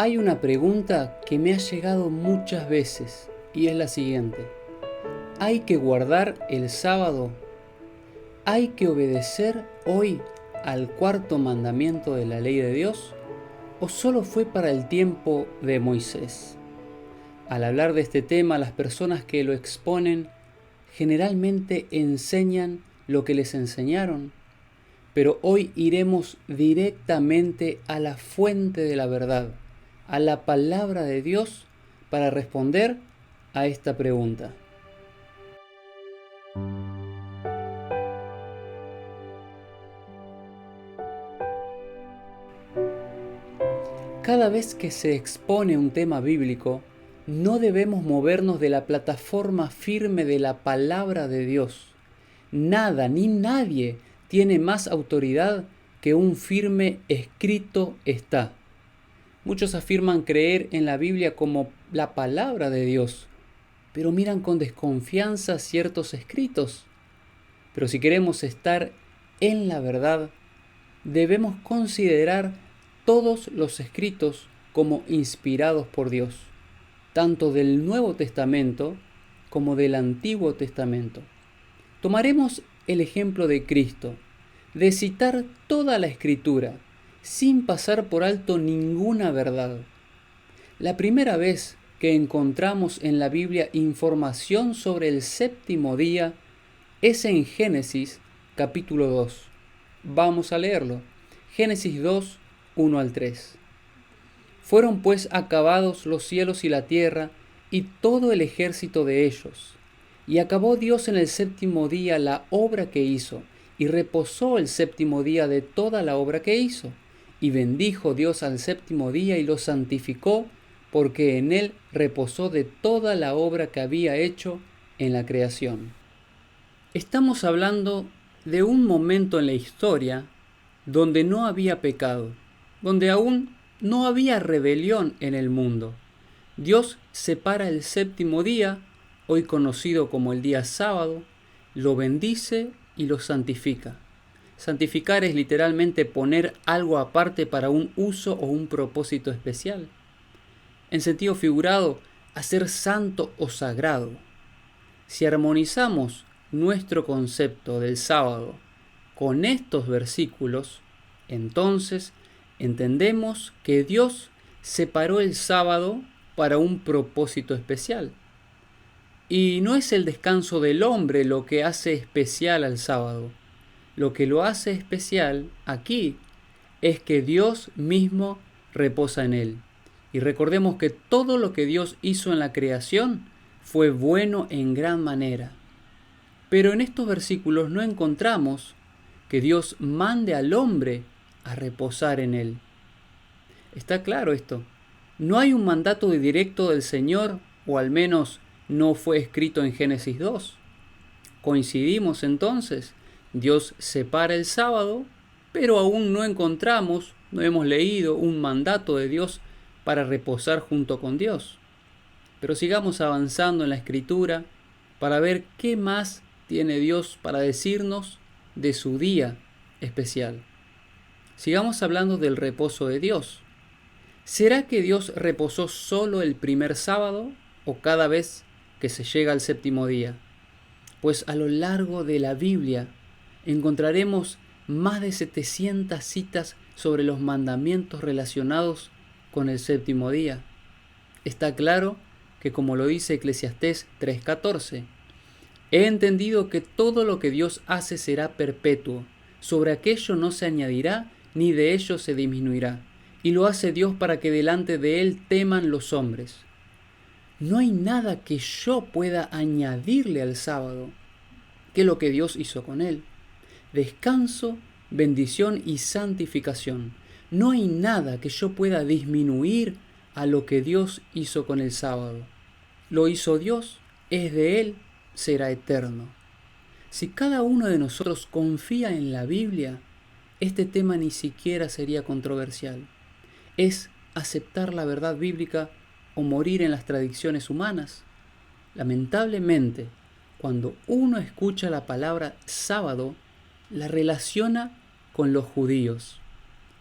Hay una pregunta que me ha llegado muchas veces y es la siguiente. ¿Hay que guardar el sábado? ¿Hay que obedecer hoy al cuarto mandamiento de la ley de Dios? ¿O solo fue para el tiempo de Moisés? Al hablar de este tema, las personas que lo exponen generalmente enseñan lo que les enseñaron, pero hoy iremos directamente a la fuente de la verdad, a la palabra de Dios, para responder a esta pregunta. Cada vez que se expone un tema bíblico, no debemos movernos de la plataforma firme de la palabra de Dios. Nada ni nadie tiene más autoridad que un firme escrito está. Muchos afirman creer en la Biblia como la palabra de Dios, pero miran con desconfianza ciertos escritos. Pero si queremos estar en la verdad, debemos considerar todos los escritos como inspirados por Dios, tanto del Nuevo Testamento como del Antiguo Testamento. Tomaremos el ejemplo de Cristo, de citar toda la Escritura, sin pasar por alto ninguna verdad. La primera vez que encontramos en la Biblia información sobre el séptimo día es en Génesis capítulo 2. Vamos a leerlo. Génesis 2, 1 al 3. Fueron pues acabados los cielos y la tierra y todo el ejército de ellos. Y acabó Dios en el séptimo día la obra que hizo, y reposó el séptimo día de toda la obra que hizo. Y bendijo Dios al séptimo día y lo santificó, porque en él reposó de toda la obra que había hecho en la creación. Estamos hablando de un momento en la historia donde no había pecado, donde aún no había rebelión en el mundo. Dios separa el séptimo día, hoy conocido como el día sábado, lo bendice y lo santifica. Santificar es literalmente poner algo aparte para un uso o un propósito especial. En sentido figurado, hacer santo o sagrado. Si armonizamos nuestro concepto del sábado con estos versículos, entonces entendemos que Dios separó el sábado para un propósito especial. Y no es el descanso del hombre lo que hace especial al sábado. Lo que lo hace especial aquí es que Dios mismo reposa en él. Y recordemos que todo lo que Dios hizo en la creación fue bueno en gran manera. Pero en estos versículos no encontramos que Dios mande al hombre a reposar en él. Está claro esto. No hay un mandato directo del Señor, o al menos no fue escrito en Génesis 2. Coincidimos entonces. Dios separa el sábado, pero aún no encontramos, no hemos leído un mandato de Dios para reposar junto con Dios. Pero sigamos avanzando en la Escritura para ver qué más tiene Dios para decirnos de su día especial. Sigamos hablando del reposo de Dios. ¿Será que Dios reposó solo el primer sábado o cada vez que se llega al séptimo día? Pues a lo largo de la Biblia encontraremos más de 700 citas sobre los mandamientos relacionados con el séptimo día. Está claro que, como lo dice Eclesiastés 3:14, he entendido que todo lo que Dios hace será perpetuo, sobre aquello no se añadirá ni de ello se disminuirá, y lo hace Dios para que delante de él teman los hombres. No hay nada que yo pueda añadirle al sábado que lo que Dios hizo con él. Descanso, bendición y santificación. No hay nada que yo pueda disminuir a lo que Dios hizo con el sábado. Lo hizo Dios, es de él, será eterno. Si cada uno de nosotros confía en la Biblia, este tema ni siquiera sería controversial. Es aceptar la verdad bíblica o morir en las tradiciones humanas. Lamentablemente, cuando uno escucha la palabra sábado, la relaciona con los judíos.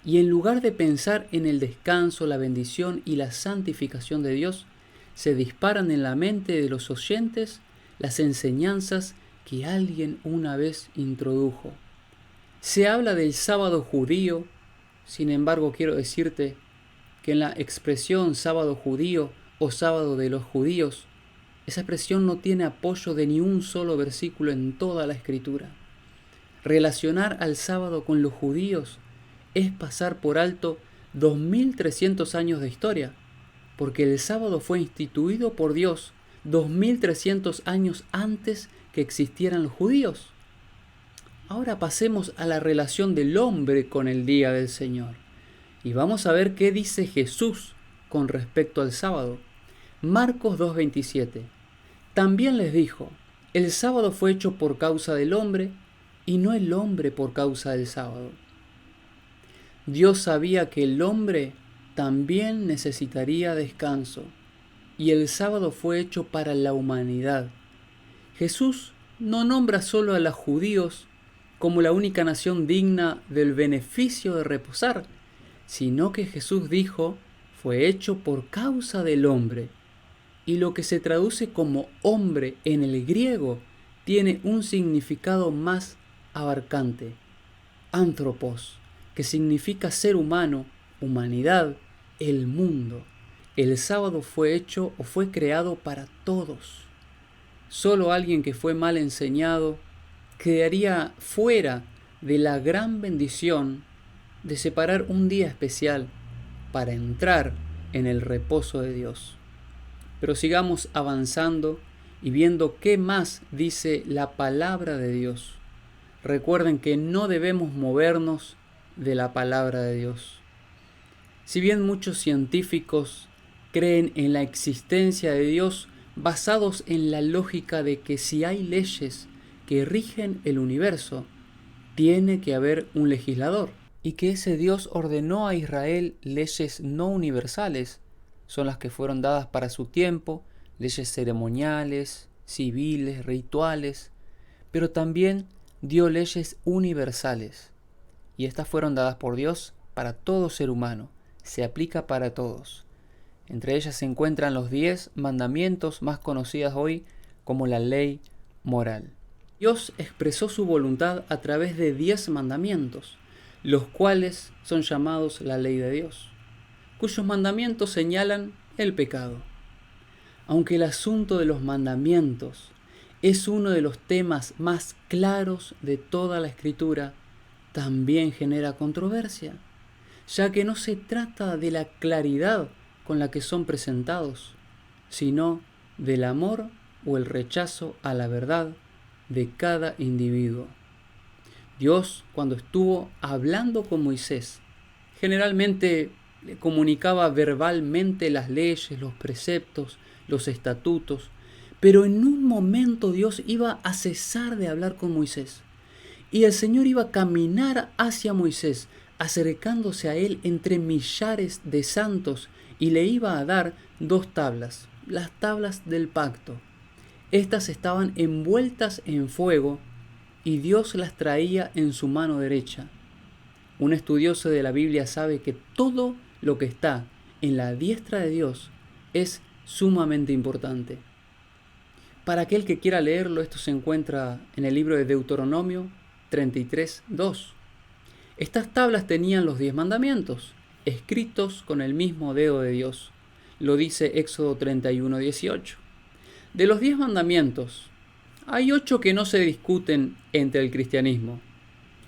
Y en lugar de pensar en el descanso, la bendición y la santificación de Dios, se disparan en la mente de los oyentes las enseñanzas que alguien una vez introdujo. Se habla del sábado judío, sin embargo quiero decirte que en la expresión sábado judío o sábado de los judíos, esa expresión no tiene apoyo de ni un solo versículo en toda la Escritura. Relacionar al sábado con los judíos es pasar por alto 2300 años de historia, porque el sábado fue instituido por Dios 2300 años antes que existieran los judíos. Ahora pasemos a la relación del hombre con el día del Señor. Y vamos a ver qué dice Jesús con respecto al sábado. Marcos 2:27. También les dijo, el sábado fue hecho por causa del hombre y no el hombre por causa del sábado. Dios sabía que el hombre también necesitaría descanso y el sábado fue hecho para la humanidad. Jesús no nombra solo a los judíos como la única nación digna del beneficio de reposar, sino que Jesús dijo, fue hecho por causa del hombre. Y lo que se traduce como hombre en el griego tiene un significado más abarcante, anthropos, que significa ser humano, humanidad, el mundo. El sábado fue hecho o fue creado para todos. Solo alguien que fue mal enseñado quedaría fuera de la gran bendición de separar un día especial para entrar en el reposo de Dios. Pero sigamos avanzando y viendo qué más dice la palabra de Dios. Recuerden que no debemos movernos de la palabra de Dios. Si bien muchos científicos creen en la existencia de Dios basados en la lógica de que si hay leyes que rigen el universo, tiene que haber un legislador, y que ese Dios ordenó a Israel leyes no universales, son las que fueron dadas para su tiempo, leyes ceremoniales, civiles, rituales, pero también dio leyes universales, y estas fueron dadas por Dios para todo ser humano, se aplica para todos. Entre ellas se encuentran los 10 mandamientos más conocidos hoy como la ley moral. Dios expresó su voluntad a través de 10 mandamientos, los cuales son llamados la ley de Dios, cuyos mandamientos señalan el pecado. Aunque el asunto de los mandamientos es uno de los temas más claros de toda la Escritura, también genera controversia, ya que no se trata de la claridad con la que son presentados, sino del amor o el rechazo a la verdad de cada individuo. Dios, cuando estuvo hablando con Moisés, generalmente le comunicaba verbalmente las leyes, los preceptos, los estatutos, pero en un momento Dios iba a cesar de hablar con Moisés, y el Señor iba a caminar hacia Moisés, acercándose a él entre millares de santos, y le iba a dar 2 tablas, las tablas del pacto. Estas estaban envueltas en fuego y Dios las traía en su mano derecha. Un estudioso de la Biblia sabe que todo lo que está en la diestra de Dios es sumamente importante. Para aquel que quiera leerlo, esto se encuentra en el libro de Deuteronomio 33:2. Estas tablas tenían los 10 mandamientos, escritos con el mismo dedo de Dios. Lo dice Éxodo 31:18. De los 10 mandamientos, hay 8 que no se discuten entre el cristianismo.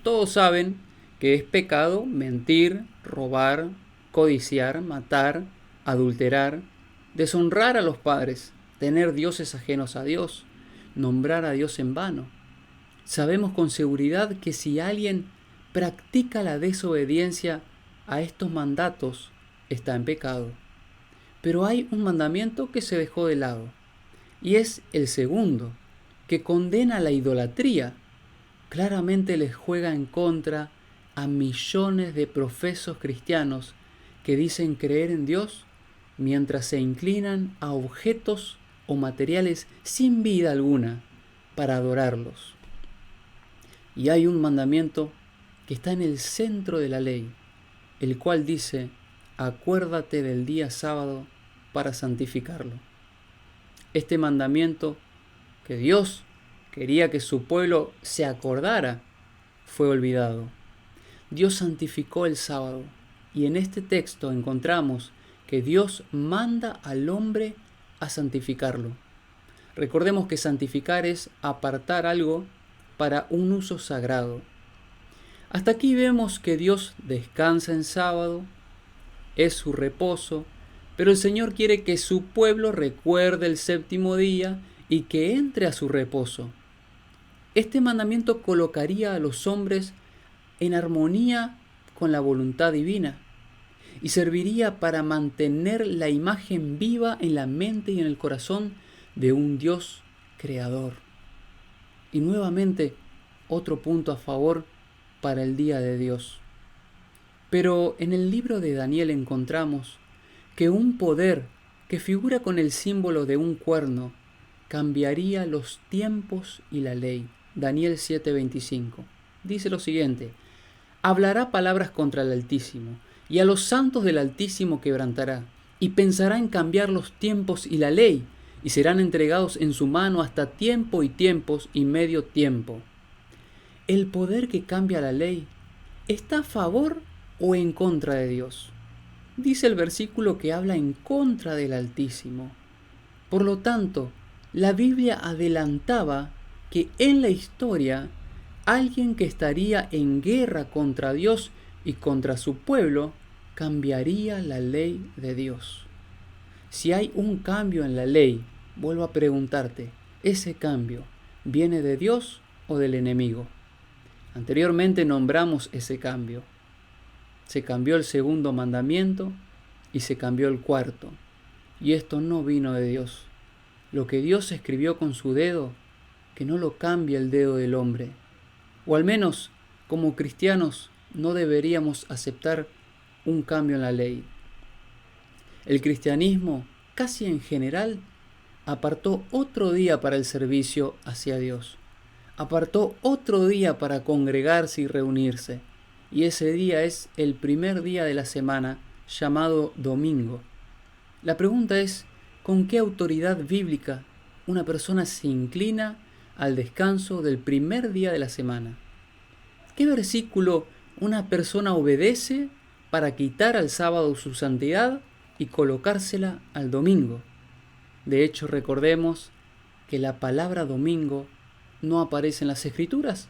Todos saben que es pecado mentir, robar, codiciar, matar, adulterar, deshonrar a los padres, tener dioses ajenos a Dios, nombrar a Dios en vano. Sabemos con seguridad que si alguien practica la desobediencia a estos mandatos, está en pecado. Pero hay un mandamiento que se dejó de lado, y es el segundo, que condena la idolatría. Claramente les juega en contra a millones de profesos cristianos que dicen creer en Dios mientras se inclinan a objetos o materiales sin vida alguna para adorarlos. Y hay un mandamiento que está en el centro de la ley, el cual dice: acuérdate del día sábado para santificarlo. Este mandamiento que Dios quería que su pueblo se acordara fue olvidado. Dios santificó el sábado, y en este texto encontramos que Dios manda al hombre a santificarlo. Recordemos que santificar es apartar algo para un uso sagrado. Hasta aquí vemos que Dios descansa en sábado, es su reposo, pero el Señor quiere que su pueblo recuerde el séptimo día y que entre a su reposo. Este mandamiento colocaría a los hombres en armonía con la voluntad divina y serviría para mantener la imagen viva en la mente y en el corazón de un Dios creador. Y nuevamente, otro punto a favor para el día de Dios. Pero en el libro de Daniel encontramos que un poder que figura con el símbolo de un cuerno cambiaría los tiempos y la ley. Daniel 7:25. Dice lo siguiente: hablará palabras contra el Altísimo, y a los santos del Altísimo quebrantará, y pensará en cambiar los tiempos y la ley, y serán entregados en su mano hasta tiempo y tiempos y medio tiempo. El poder que cambia la ley está a favor o en contra de Dios. Dice el versículo que habla en contra del Altísimo. Por lo tanto, la Biblia adelantaba que en la historia alguien que estaría en guerra contra Dios y contra su pueblo cambiaría la ley de Dios. Si hay un cambio en la ley, vuelvo a preguntarte, ¿ese cambio viene de Dios o del enemigo? Anteriormente nombramos ese cambio. Se cambió el segundo mandamiento y se cambió el cuarto. Y esto no vino de Dios. Lo que Dios escribió con su dedo, que no lo cambie el dedo del hombre. O al menos, como cristianos, no deberíamos aceptar un cambio en la ley. El cristianismo, casi en general, apartó otro día para el servicio hacia Dios. Apartó otro día para congregarse y reunirse. Y ese día es el primer día de la semana, llamado domingo. La pregunta es, ¿con qué autoridad bíblica una persona se inclina al descanso del primer día de la semana? ¿Qué versículo una persona obedece para quitar al sábado su santidad y colocársela al domingo? De hecho, recordemos que la palabra domingo no aparece en las Escrituras.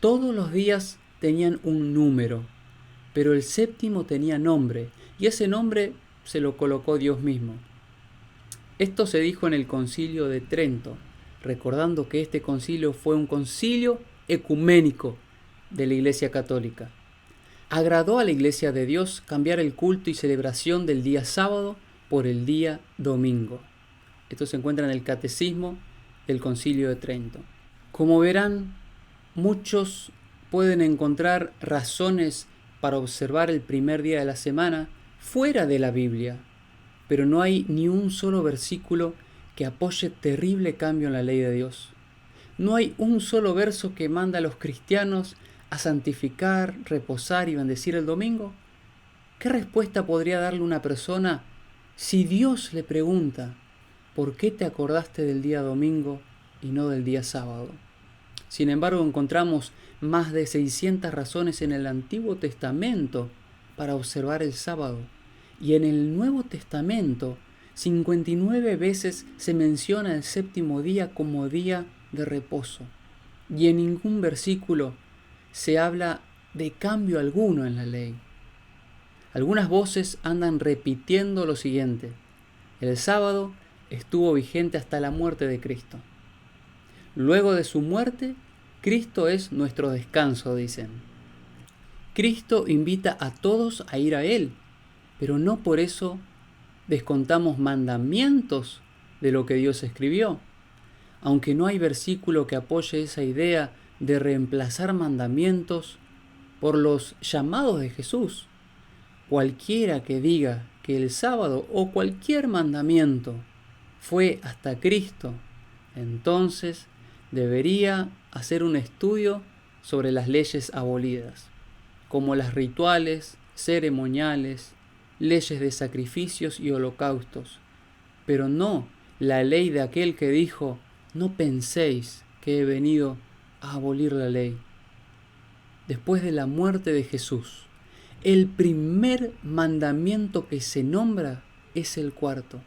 Todos los días tenían un número, pero el séptimo tenía nombre, y ese nombre se lo colocó Dios mismo. Esto se dijo en el Concilio de Trento, recordando que este concilio fue un concilio ecuménico de la Iglesia Católica. Agradó a la Iglesia de Dios cambiar el culto y celebración del día sábado por el día domingo. Esto se encuentra en el Catecismo del Concilio de Trento. Como verán, muchos pueden encontrar razones para observar el primer día de la semana fuera de la Biblia, pero no hay ni un solo versículo que apoye terrible cambio en la ley de Dios. No hay un solo verso que manda a los cristianos a santificar, reposar y bendecir el domingo. ¿Qué respuesta podría darle una persona si Dios le pregunta, ¿por qué te acordaste del día domingo y no del día sábado? Sin embargo, encontramos más de 600 razones en el Antiguo Testamento para observar el sábado. Y en el Nuevo Testamento, 59 veces se menciona el séptimo día como día de reposo. Y en ningún versículo se habla de cambio alguno en la ley. Algunas voces andan repitiendo lo siguiente: el sábado estuvo vigente hasta la muerte de Cristo. Luego de su muerte, Cristo es nuestro descanso, dicen. Cristo invita a todos a ir a Él, pero no por eso descontamos mandamientos de lo que Dios escribió. Aunque no hay versículo que apoye esa idea de reemplazar mandamientos por los llamados de Jesús, cualquiera que diga que el sábado o cualquier mandamiento fue hasta Cristo, entonces debería hacer un estudio sobre las leyes abolidas, como las rituales ceremoniales, leyes de sacrificios y holocaustos, pero no la ley de aquel que dijo: no penséis que he venido a abolir la ley. Después de la muerte de Jesús, el primer mandamiento que se nombra es el cuarto,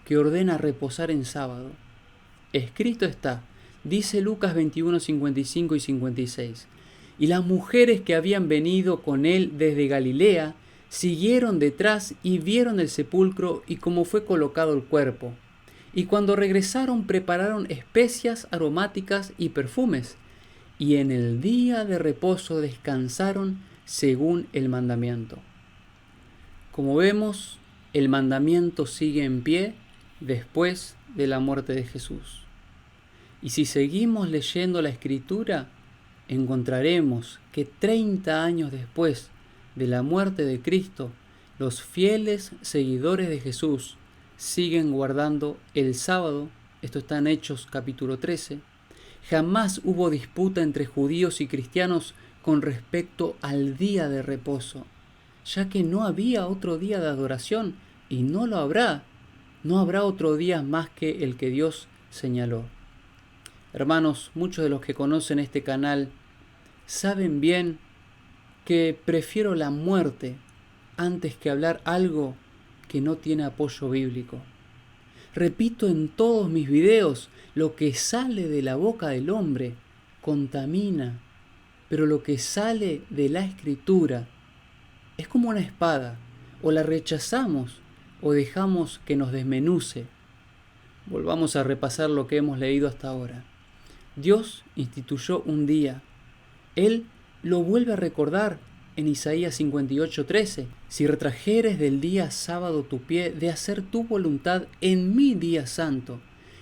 que ordena reposar en sábado. Escrito está, dice Lucas 21, 55 y 56, y las mujeres que habían venido con él desde Galilea siguieron detrás y vieron el sepulcro y cómo fue colocado el cuerpo. Y cuando regresaron prepararon especias aromáticas y perfumes, y en el día de reposo descansaron según el mandamiento. Como vemos, el mandamiento sigue en pie después de la muerte de Jesús. Y si seguimos leyendo la Escritura, encontraremos que 30 años después de la muerte de Cristo, los fieles seguidores de Jesús siguen guardando el sábado. Esto está en Hechos capítulo 13. Jamás hubo disputa entre judíos y cristianos con respecto al día de reposo, ya que no había otro día de adoración y no lo habrá. No habrá otro día más que el que Dios señaló. Hermanos, muchos de los que conocen este canal saben bien que prefiero la muerte antes que hablar algo que no tiene apoyo bíblico. Repito en todos mis videos, lo que sale de la boca del hombre contamina, pero lo que sale de la Escritura es como una espada, o la rechazamos o dejamos que nos desmenuce. Volvamos a repasar lo que hemos leído hasta ahora. Dios instituyó un día. Él lo vuelve a recordar en Isaías 58:13. Si retrajeres del día sábado tu pie de hacer tu voluntad en mi día santo,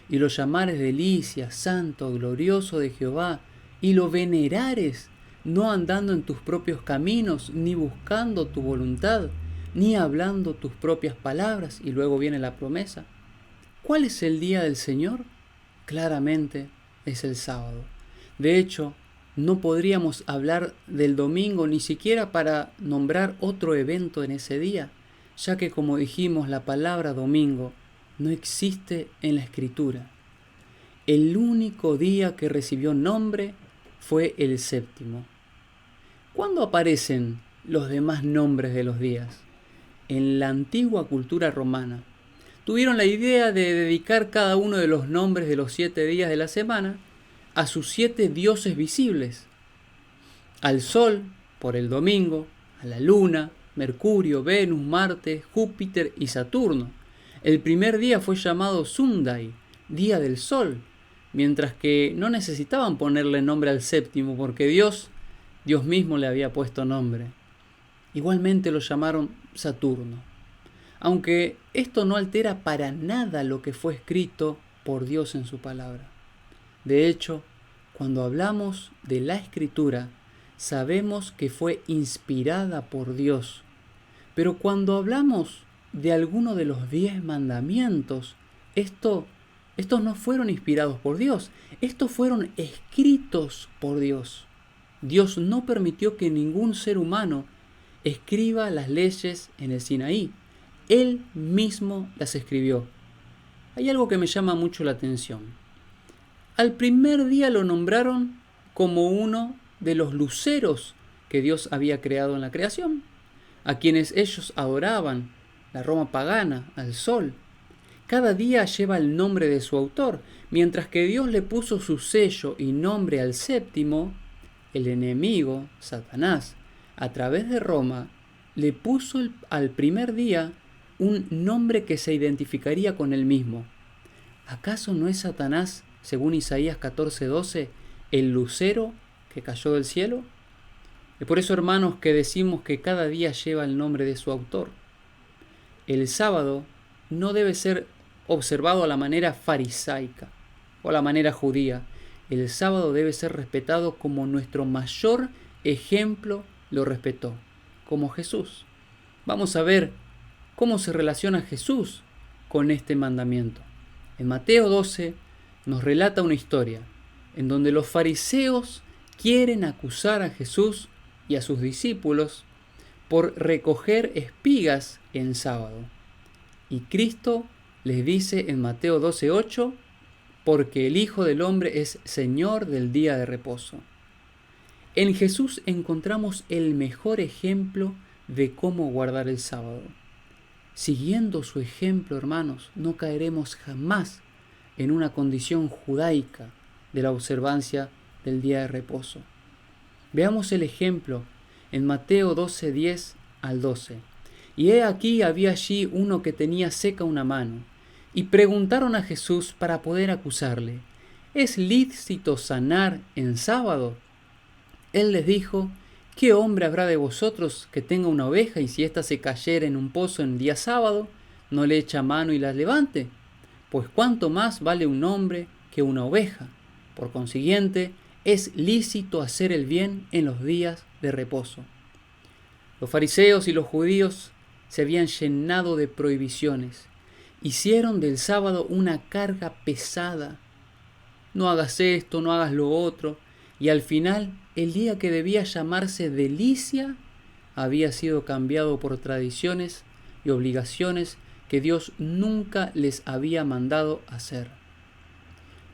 y lo llamares delicia, santo, glorioso de Jehová, y lo venerares, no andando en tus propios caminos, ni buscando tu voluntad, ni hablando tus propias palabras. Y luego viene la promesa. ¿Cuál es el día del Señor? Claramente es el sábado. De hecho, no podríamos hablar del domingo ni siquiera para nombrar otro evento en ese día, ya que, como dijimos, la palabra domingo no existe en la Escritura. El único día que recibió nombre fue el séptimo. ¿Cuándo aparecen los demás nombres de los días? En la antigua cultura romana. Tuvieron la idea de dedicar cada uno de los nombres de los 7 días de la semana a sus 7 dioses visibles. Al sol, por el domingo, a la luna, Mercurio, Venus, Marte, Júpiter y Saturno. El primer día fue llamado Sunday, día del sol, mientras que no necesitaban ponerle nombre al séptimo porque Dios mismo le había puesto nombre. Igualmente lo llamaron Saturno, aunque esto no altera para nada lo que fue escrito por Dios en su palabra. De hecho, cuando hablamos de la Escritura, sabemos que fue inspirada por Dios. Pero cuando hablamos de alguno de los 10 mandamientos, estos no fueron inspirados por Dios, estos fueron escritos por Dios. Dios no permitió que ningún ser humano escriba las leyes en el Sinaí. Él mismo las escribió. Hay algo que me llama mucho la atención. Al primer día lo nombraron como uno de los luceros que Dios había creado en la creación, a quienes ellos adoraban, la Roma pagana, al sol. Cada día lleva el nombre de su autor, mientras que Dios le puso su sello y nombre al séptimo. El enemigo, Satanás, a través de Roma, le puso al primer día un nombre que se identificaría con él mismo. ¿Acaso no es Satanás, según Isaías 14:12, el lucero que cayó del cielo? Es por eso, hermanos, que decimos que cada día lleva el nombre de su autor. El sábado no debe ser observado a la manera farisaica o a la manera judía. El sábado debe ser respetado como nuestro mayor ejemplo lo respetó, como Jesús. Vamos a ver cómo se relaciona Jesús con este mandamiento. En Mateo 12 nos relata una historia en donde los fariseos quieren acusar a Jesús y a sus discípulos por recoger espigas en sábado. Y Cristo les dice en Mateo 12:8, porque el Hijo del Hombre es Señor del día de reposo. En Jesús encontramos el mejor ejemplo de cómo guardar el sábado. Siguiendo su ejemplo, hermanos, no caeremos jamás en una condición judaica de la observancia del día de reposo. Veamos el ejemplo en Mateo 12:10 al 12. Y he aquí había allí uno que tenía seca una mano, y preguntaron a Jesús para poder acusarle: ¿es lícito sanar en sábado? Él les dijo: ¿qué hombre habrá de vosotros que tenga una oveja y si ésta se cayera en un pozo en día sábado, no le echa mano y la levante? Pues cuánto más vale un hombre que una oveja. Por consiguiente, es lícito hacer el bien en los días de reposo. Los fariseos y los judíos se habían llenado de prohibiciones. Hicieron del sábado una carga pesada. No hagas esto, no hagas lo otro. Y al final, el día que debía llamarse delicia había sido cambiado por tradiciones y obligaciones que Dios nunca les había mandado hacer.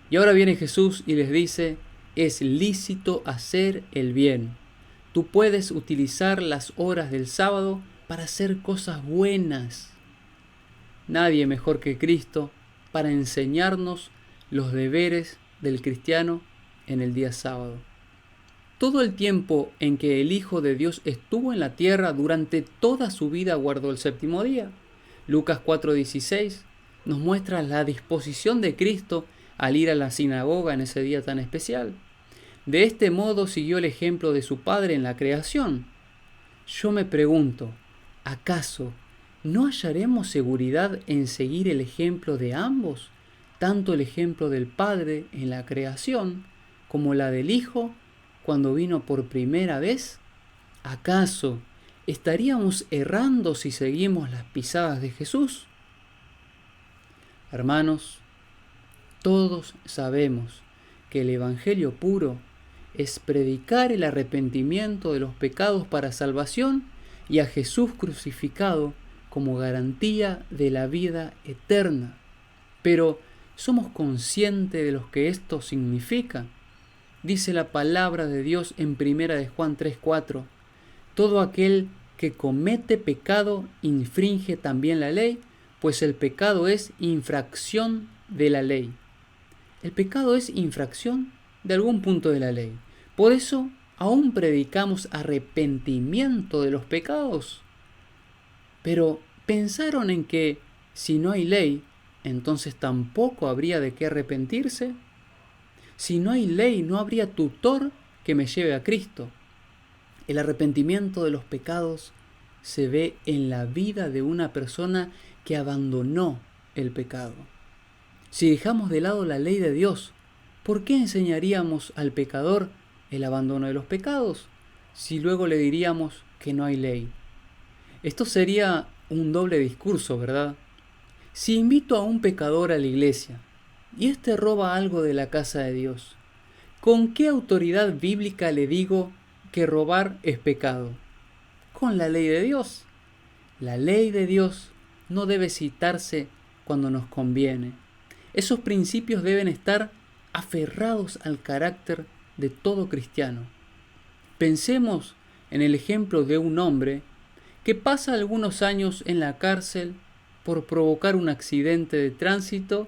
Y ahora viene Jesús y les dice: es lícito hacer el bien. Tú puedes utilizar las horas del sábado para hacer cosas buenas. Nadie mejor que Cristo para enseñarnos los deberes del cristiano en el día sábado. Todo el tiempo en que el Hijo de Dios estuvo en la tierra, durante toda su vida guardó el séptimo día. Lucas 4:16 nos muestra la disposición de Cristo al ir a la sinagoga en ese día tan especial. De este modo siguió el ejemplo de su Padre en la creación. Yo me pregunto, ¿acaso no hallaremos seguridad en seguir el ejemplo de ambos, tanto el ejemplo del Padre en la creación como la del Hijo cuando vino por primera vez? ¿Acaso estaríamos errando si seguimos las pisadas de Jesús? Hermanos, todos sabemos que el Evangelio puro es predicar el arrepentimiento de los pecados para salvación y a Jesús crucificado como garantía de la vida eterna. Pero ¿somos conscientes de lo que esto significa? Dice la palabra de Dios en 1 de Juan 3:4: todo aquel que comete pecado infringe también la ley, pues el pecado es infracción de la ley. El pecado es infracción de algún punto de la ley. Por eso aún predicamos arrepentimiento de los pecados. Pero ¿pensaron en que si no hay ley, entonces tampoco habría de qué arrepentirse? Si no hay ley, no habría tutor que me lleve a Cristo. El arrepentimiento de los pecados se ve en la vida de una persona que abandonó el pecado. Si dejamos de lado la ley de Dios, ¿por qué enseñaríamos al pecador el abandono de los pecados si luego le diríamos que no hay ley? Esto sería un doble discurso, ¿verdad? Si invito a un pecador a la iglesia y éste roba algo de la casa de Dios, ¿con qué autoridad bíblica le digo que robar es pecado? Con la ley de Dios. La ley de Dios no debe citarse cuando nos conviene. Esos principios deben estar aferrados al carácter de todo cristiano. Pensemos en el ejemplo de un hombre que pasa algunos años en la cárcel por provocar un accidente de tránsito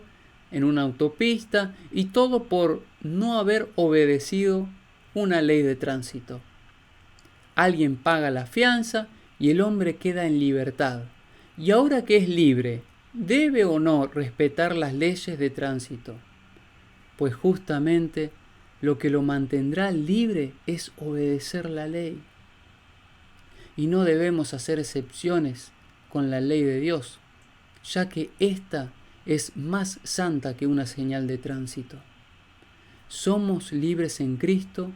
en una autopista y todo por no haber obedecido una ley de tránsito. Alguien paga la fianza y el hombre queda en libertad. Y ahora que es libre, ¿debe o no respetar las leyes de tránsito? Pues justamente lo que lo mantendrá libre es obedecer la ley. Y no debemos hacer excepciones con la ley de Dios, ya que ésta es más santa que una señal de tránsito. Somos libres en Cristo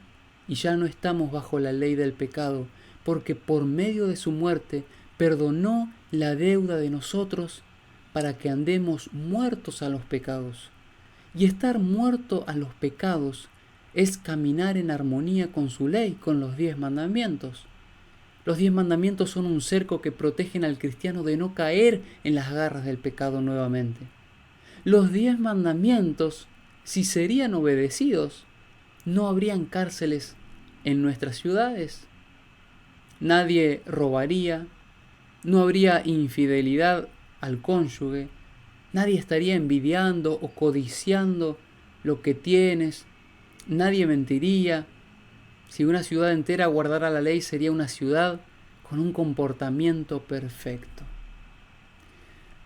y ya no estamos bajo la ley del pecado, porque por medio de su muerte perdonó la deuda de nosotros para que andemos muertos a los pecados. Y estar muerto a los pecados es caminar en armonía con su ley, con los 10 mandamientos. Los 10 mandamientos son un cerco que protegen al cristiano de no caer en las garras del pecado nuevamente. Los 10 mandamientos, si serían obedecidos, no habrían cárceles en nuestras ciudades. Nadie robaría, no habría infidelidad al cónyuge, nadie estaría envidiando o codiciando lo que tienes, nadie mentiría. Si una ciudad entera guardara la ley, sería una ciudad con un comportamiento perfecto.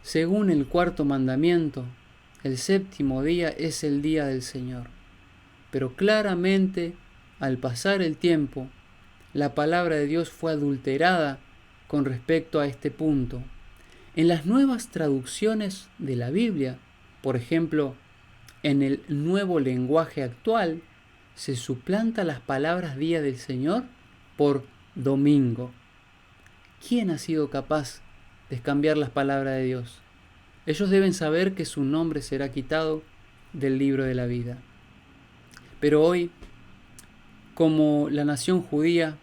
Según el cuarto mandamiento, el séptimo día es el día del Señor. Pero claramente, al pasar el tiempo, la palabra de Dios fue adulterada con respecto a este punto. En las nuevas traducciones de la Biblia, por ejemplo, en el Nuevo Lenguaje Actual, se suplanta las palabras día del Señor por domingo. ¿Quién ha sido capaz de cambiar las palabras de Dios? Ellos deben saber que su nombre será quitado del libro de la vida. Pero hoy, como la nación judía,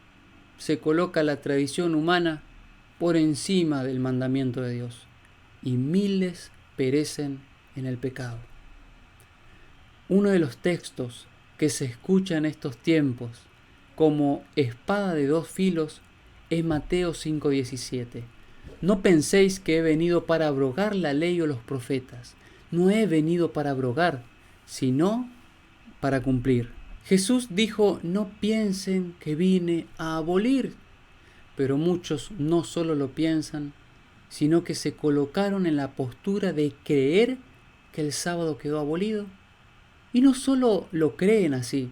se coloca la tradición humana por encima del mandamiento de Dios, y miles perecen en el pecado. Uno de los textos que se escucha en estos tiempos como espada de dos filos es Mateo 5:17. No penséis que he venido para abrogar la ley o los profetas. No he venido para abrogar, sino para cumplir. Jesús dijo, no piensen que vine a abolir. Pero muchos no solo lo piensan, sino que se colocaron en la postura de creer que el sábado quedó abolido. Y no solo lo creen así,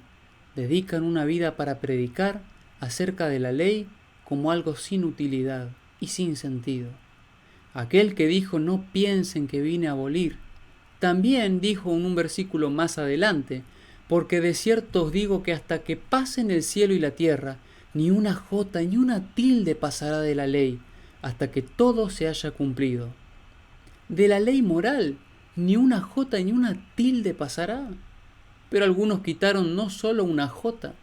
dedican una vida para predicar acerca de la ley como algo sin utilidad y sin sentido. Aquel que dijo no piensen que vine a abolir, también dijo en un versículo más adelante, porque de cierto os digo que hasta que pasen el cielo y la tierra, ni una jota ni una tilde pasará de la ley, hasta que todo se haya cumplido. De la ley moral, ni una jota ni una tilde pasará. Pero algunos quitaron no solo una jota,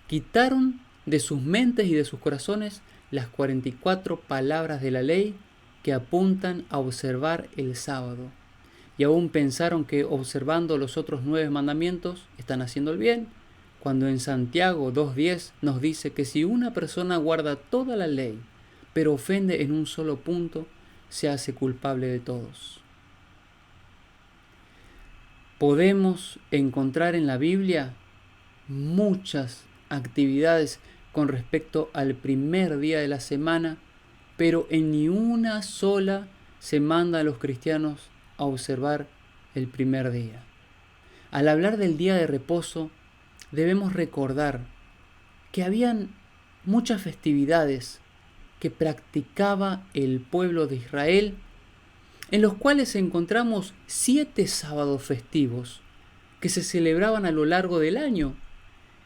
quitaron de sus mentes y de sus corazones las 44 palabras de la ley que apuntan a observar el sábado. Y aún pensaron que observando los otros 9 mandamientos están haciendo el bien, cuando en Santiago 2:10 nos dice que si una persona guarda toda la ley, pero ofende en un solo punto, se hace culpable de todos. Podemos encontrar en la Biblia muchas actividades con respecto al primer día de la semana, pero en ni una sola se manda a los cristianos a observar el primer día. Al hablar del día de reposo, debemos recordar que habían muchas festividades que practicaba el pueblo de Israel, en los cuales encontramos 7 sábados festivos que se celebraban a lo largo del año.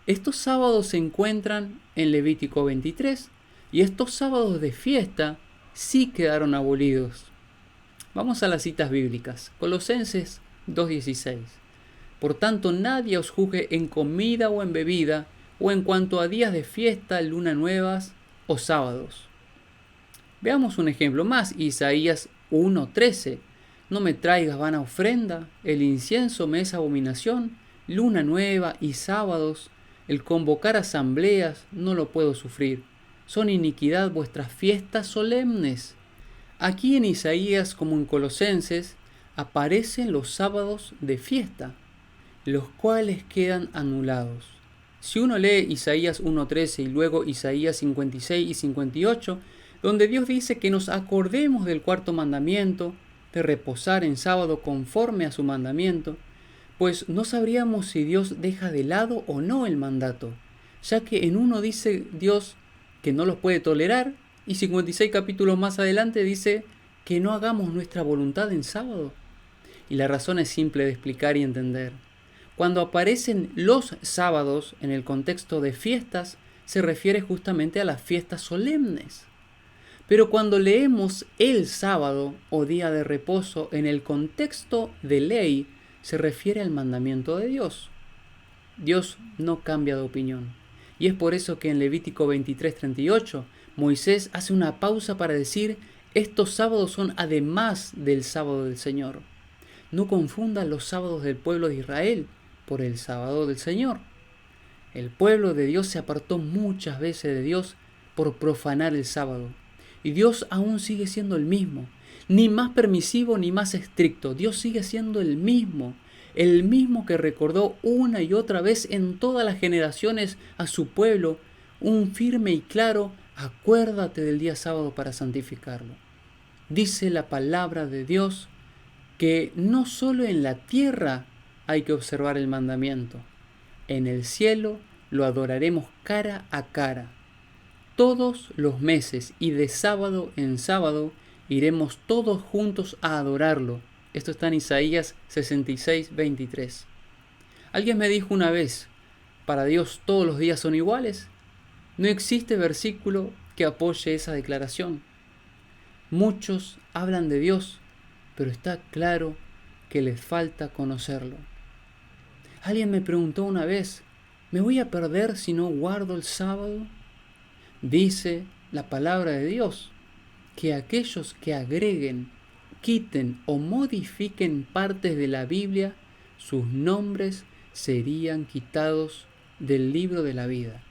Estos sábados se encuentran en Levítico 23 y estos sábados de fiesta sí quedaron abolidos. Vamos a las citas bíblicas. Colosenses 2:16. Por tanto, nadie os juzgue en comida o en bebida, o en cuanto a días de fiesta, luna nuevas o sábados. Veamos un ejemplo más, Isaías 1:13. No me traigas vana ofrenda, el incienso me es abominación, luna nueva y sábados, el convocar asambleas no lo puedo sufrir. Son iniquidad vuestras fiestas solemnes. Aquí en Isaías como en Colosenses aparecen los sábados de fiesta, los cuales quedan anulados. Si uno lee Isaías 1:13 y luego Isaías 56 y 58, donde Dios dice que nos acordemos del cuarto mandamiento, de reposar en sábado conforme a su mandamiento, pues no sabríamos si Dios deja de lado o no el mandato, ya que en uno dice Dios que no los puede tolerar, y 56 capítulos más adelante dice que no hagamos nuestra voluntad en sábado. Y la razón es simple de explicar y entender. Cuando aparecen los sábados en el contexto de fiestas, se refiere justamente a las fiestas solemnes. Pero cuando leemos el sábado o día de reposo en el contexto de ley, se refiere al mandamiento de Dios. Dios no cambia de opinión. Y es por eso que en Levítico 23:38 Moisés hace una pausa para decir, estos sábados son además del sábado del Señor. No confundan los sábados del pueblo de Israel por el sábado del Señor. El pueblo de Dios se apartó muchas veces de Dios por profanar el sábado. Y Dios aún sigue siendo el mismo, ni más permisivo ni más estricto. Dios sigue siendo el mismo que recordó una y otra vez en todas las generaciones a su pueblo un firme y claro, acuérdate del día sábado para santificarlo. Dice la palabra de Dios que no solo en la tierra hay que observar el mandamiento, en el cielo lo adoraremos cara a cara. Todos los meses y de sábado en sábado iremos todos juntos a adorarlo. Esto está en Isaías 66, 23. Alguien me dijo una vez, ¿para Dios todos los días son iguales? No existe versículo que apoye esa declaración. Muchos hablan de Dios, pero está claro que les falta conocerlo. Alguien me preguntó una vez, ¿me voy a perder si no guardo el sábado? Dice la palabra de Dios que aquellos que agreguen, quiten o modifiquen partes de la Biblia, sus nombres serían quitados del libro de la vida.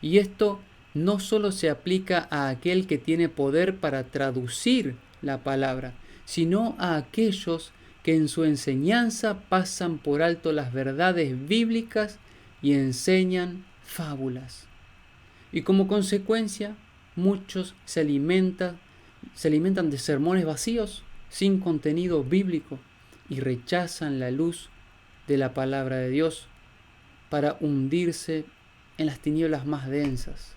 Y esto no solo se aplica a aquel que tiene poder para traducir la palabra, sino a aquellos que en su enseñanza pasan por alto las verdades bíblicas y enseñan fábulas. Y como consecuencia, muchos se alimentan de sermones vacíos, sin contenido bíblico, y rechazan la luz de la palabra de Dios para hundirse en las tinieblas más densas.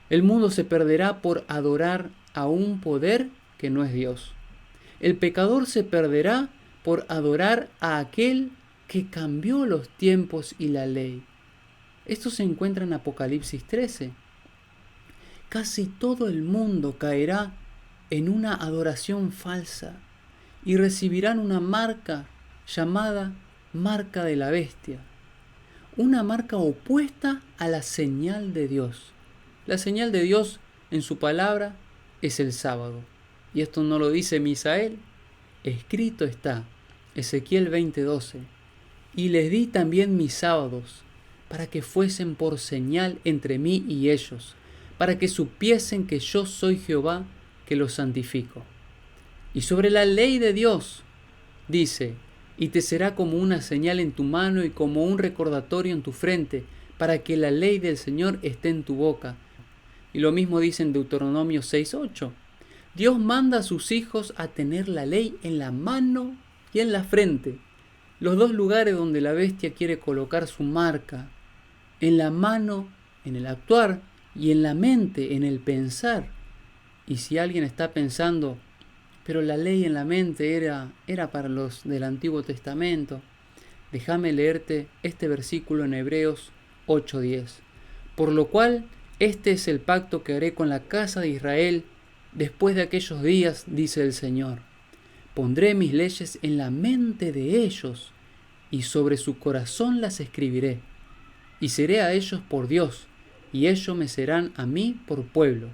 El mundo se perderá por adorar a un poder que no es Dios. El pecador se perderá por adorar a aquel que cambió los tiempos y la ley. Esto se encuentra en Apocalipsis 13. Casi todo el mundo caerá en una adoración falsa y recibirán una marca llamada marca de la bestia. Una marca opuesta a la señal de Dios. La señal de Dios en su palabra es el sábado. Y esto no lo dice Misael. Escrito está, Ezequiel 20:12. Y les di también mis sábados, para que fuesen por señal entre mí y ellos, para que supiesen que yo soy Jehová, que los santifico. Y sobre la ley de Dios dice, y te será como una señal en tu mano y como un recordatorio en tu frente, para que la ley del Señor esté en tu boca. Y lo mismo dice en Deuteronomio 6:8. Dios manda a sus hijos a tener la ley en la mano y en la frente. Los dos lugares donde la bestia quiere colocar su marca. En la mano, en el actuar, y en la mente, en el pensar. Y si alguien está pensando, pero la ley en la mente era para los del Antiguo Testamento, déjame leerte este versículo en Hebreos 8:10. Por lo cual, este es el pacto que haré con la casa de Israel después de aquellos días, dice el Señor. Pondré mis leyes en la mente de ellos, y sobre su corazón las escribiré. Y seré a ellos por Dios, y ellos me serán a mí por pueblo.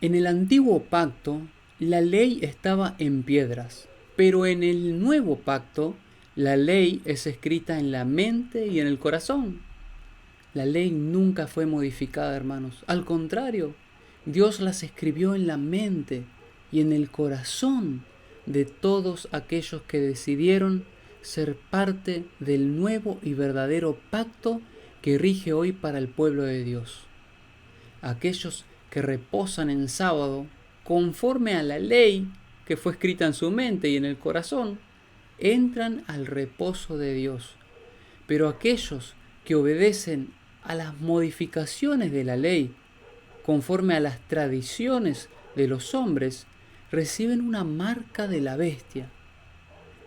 En el antiguo pacto, la ley estaba en piedras, pero en el nuevo pacto, la ley es escrita en la mente y en el corazón. La ley nunca fue modificada, hermanos. Al contrario, Dios las escribió en la mente y en el corazón de todos aquellos que decidieron ser parte del nuevo y verdadero pacto que rige hoy para el pueblo de Dios. Aquellos que reposan en sábado, conforme a la ley que fue escrita en su mente y en el corazón, entran al reposo de Dios. Pero aquellos que obedecen a las modificaciones de la ley, conforme a las tradiciones de los hombres, reciben una marca de la bestia.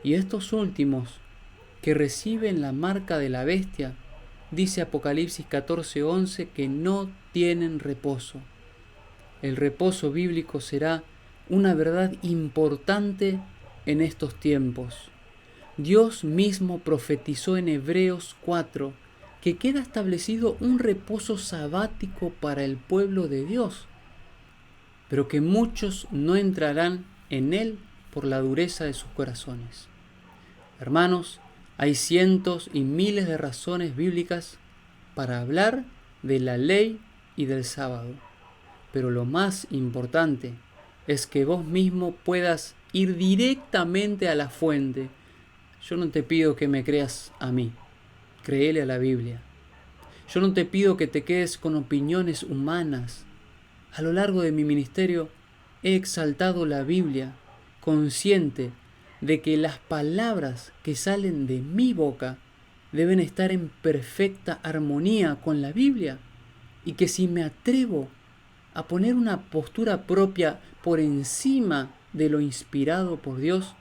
Y estos últimos, que reciben la marca de la bestia, dice Apocalipsis 14:11 que no tienen reposo. El reposo bíblico será una verdad importante en estos tiempos. Dios mismo profetizó en Hebreos 4 que queda establecido un reposo sabático para el pueblo de Dios, pero que muchos no entrarán en él por la dureza de sus corazones. Hermanos, hay cientos y miles de razones bíblicas para hablar de la ley y del sábado, pero lo más importante es que vos mismo puedas ir directamente a la fuente. Yo no te pido que me creas a mí, créele a la Biblia. Yo no te pido que te quedes con opiniones humanas. A lo largo de mi ministerio he exaltado la Biblia, consciente de que las palabras que salen de mi boca deben estar en perfecta armonía con la Biblia, y que si me atrevo a poner una postura propia por encima de lo inspirado por Dios,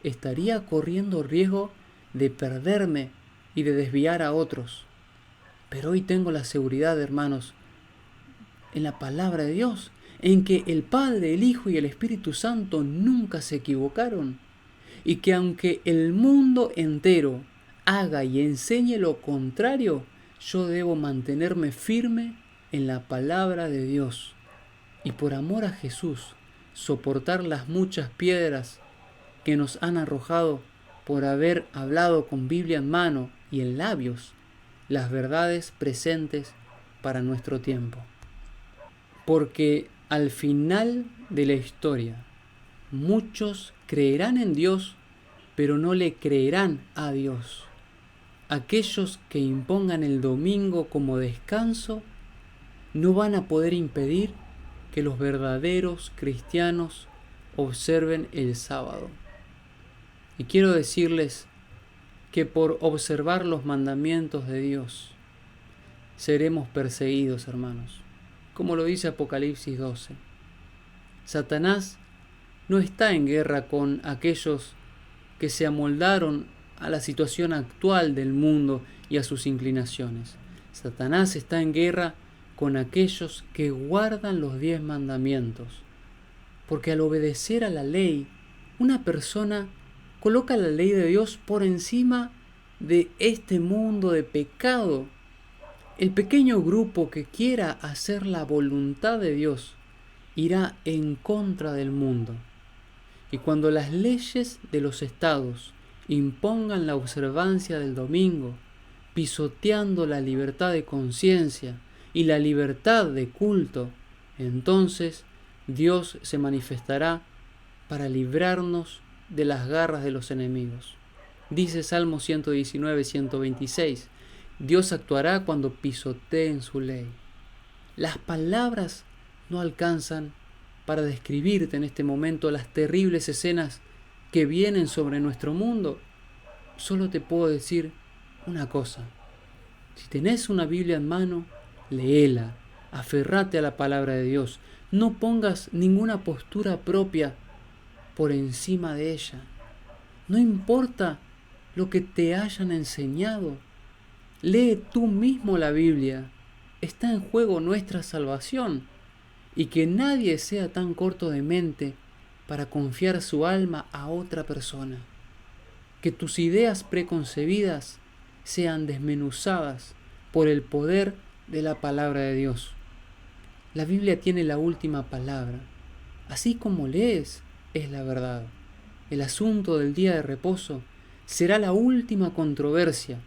estaría corriendo riesgo de perderme y de desviar a otros. Pero hoy tengo la seguridad, hermanos, en la palabra de Dios, en que el Padre, el Hijo y el Espíritu Santo nunca se equivocaron, y que aunque el mundo entero haga y enseñe lo contrario, yo debo mantenerme firme en la palabra de Dios, y por amor a Jesús soportar las muchas piedras que nos han arrojado por haber hablado con Biblia en mano y en labios las verdades presentes para nuestro tiempo. Porque al final de la historia, muchos creerán en Dios, pero no le creerán a Dios. Aquellos que impongan el domingo como descanso no van a poder impedir que los verdaderos cristianos observen el sábado. Y quiero decirles que por observar los mandamientos de Dios seremos perseguidos, hermanos, como lo dice Apocalipsis 12. Satanás no está en guerra con aquellos que se amoldaron a la situación actual del mundo y a sus inclinaciones. Satanás está en guerra con aquellos que guardan los 10 mandamientos, porque al obedecer a la ley, una persona coloca la ley de Dios por encima de este mundo de pecado. El pequeño grupo que quiera hacer la voluntad de Dios irá en contra del mundo. Y cuando las leyes de los estados impongan la observancia del domingo, pisoteando la libertad de conciencia y la libertad de culto, entonces Dios se manifestará para librarnos de las garras de los enemigos. Dice Salmo 119, 126, Dios actuará cuando pisoteen su ley. Las palabras no alcanzan para describirte en este momento las terribles escenas que vienen sobre nuestro mundo. Solo te puedo decir una cosa: si tenés una Biblia en mano, léela, aferrate a la palabra de Dios, no pongas ninguna postura propia por encima de ella. No importa lo que te hayan enseñado, lee tú mismo la Biblia. Está en juego nuestra salvación, y que nadie sea tan corto de mente para confiar su alma a otra persona. Que tus ideas preconcebidas sean desmenuzadas por el poder de la palabra de Dios. La Biblia tiene la última palabra. Así como lees, es la verdad. El asunto del día de reposo será la última controversia.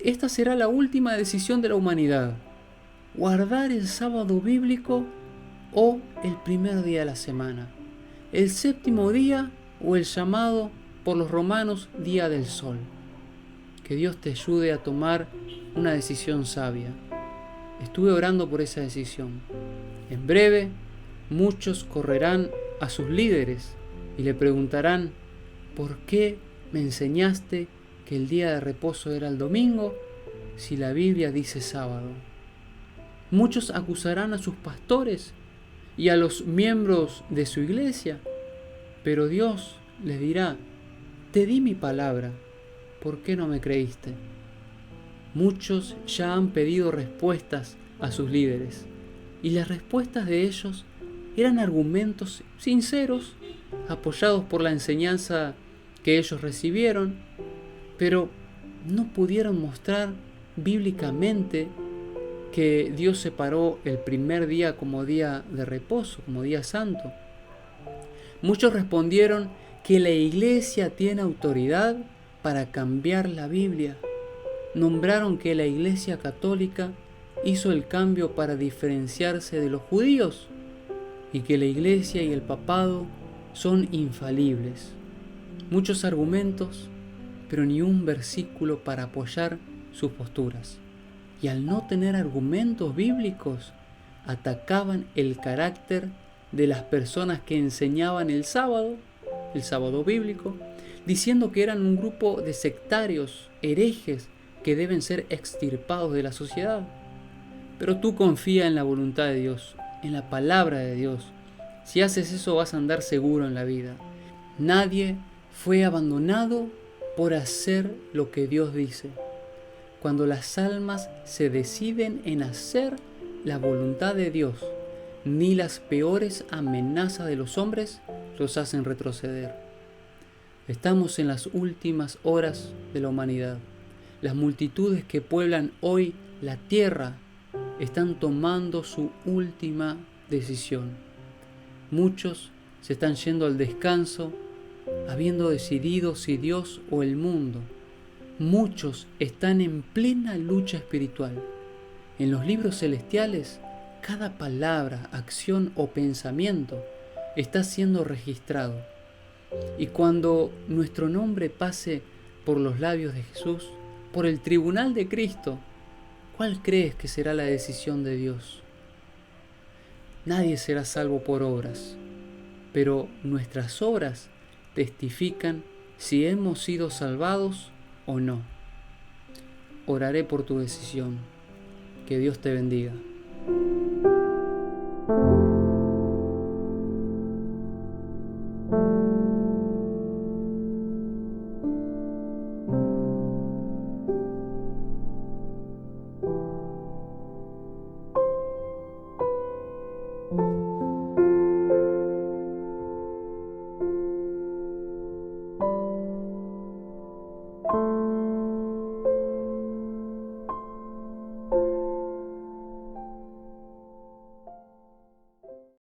Esta será la última decisión de la humanidad: guardar el sábado bíblico o el primer día de la semana, el séptimo día o el llamado por los romanos día del sol. Que Dios te ayude a tomar una decisión sabia. Estuve orando por esa decisión. En breve, muchos correrán a sus líderes y le preguntarán: ¿por qué me enseñaste que el día de reposo era el domingo si la Biblia dice sábado? Muchos acusarán a sus pastores y a los miembros de su iglesia, pero Dios les dirá: te di mi palabra, ¿por qué no me creíste? Muchos ya han pedido respuestas a sus líderes, y las respuestas de ellos eran argumentos sinceros, apoyados por la enseñanza que ellos recibieron, pero no pudieron mostrar bíblicamente que Dios separó el primer día como día de reposo, como día santo. Muchos respondieron que la Iglesia tiene autoridad para cambiar la Biblia. Nombraron que la Iglesia Católica hizo el cambio para diferenciarse de los judíos y que la Iglesia y el papado son infalibles. Muchos argumentos, pero ni un versículo para apoyar sus posturas. Y al no tener argumentos bíblicos, atacaban el carácter de las personas que enseñaban el sábado bíblico, diciendo que eran un grupo de sectarios, herejes, que deben ser extirpados de la sociedad. Pero tú confía en la voluntad de Dios, en la palabra de Dios. Si haces eso vas a andar seguro en la vida. Nadie fue abandonado por hacer lo que Dios dice. Cuando las almas se deciden en hacer la voluntad de Dios, ni las peores amenazas de los hombres los hacen retroceder. Estamos en las últimas horas de la humanidad. Las multitudes que pueblan hoy la tierra están tomando su última decisión. Muchos se están yendo al descanso, habiendo decidido si Dios o el mundo. Muchos están en plena lucha espiritual. En los libros celestiales, cada palabra, acción o pensamiento está siendo registrado. Y cuando nuestro nombre pase por los labios de Jesús, por el tribunal de Cristo, ¿cuál crees que será la decisión de Dios? Nadie será salvo por obras, pero nuestras obras testifican si hemos sido salvados o no. Oraré por tu decisión. Que Dios te bendiga.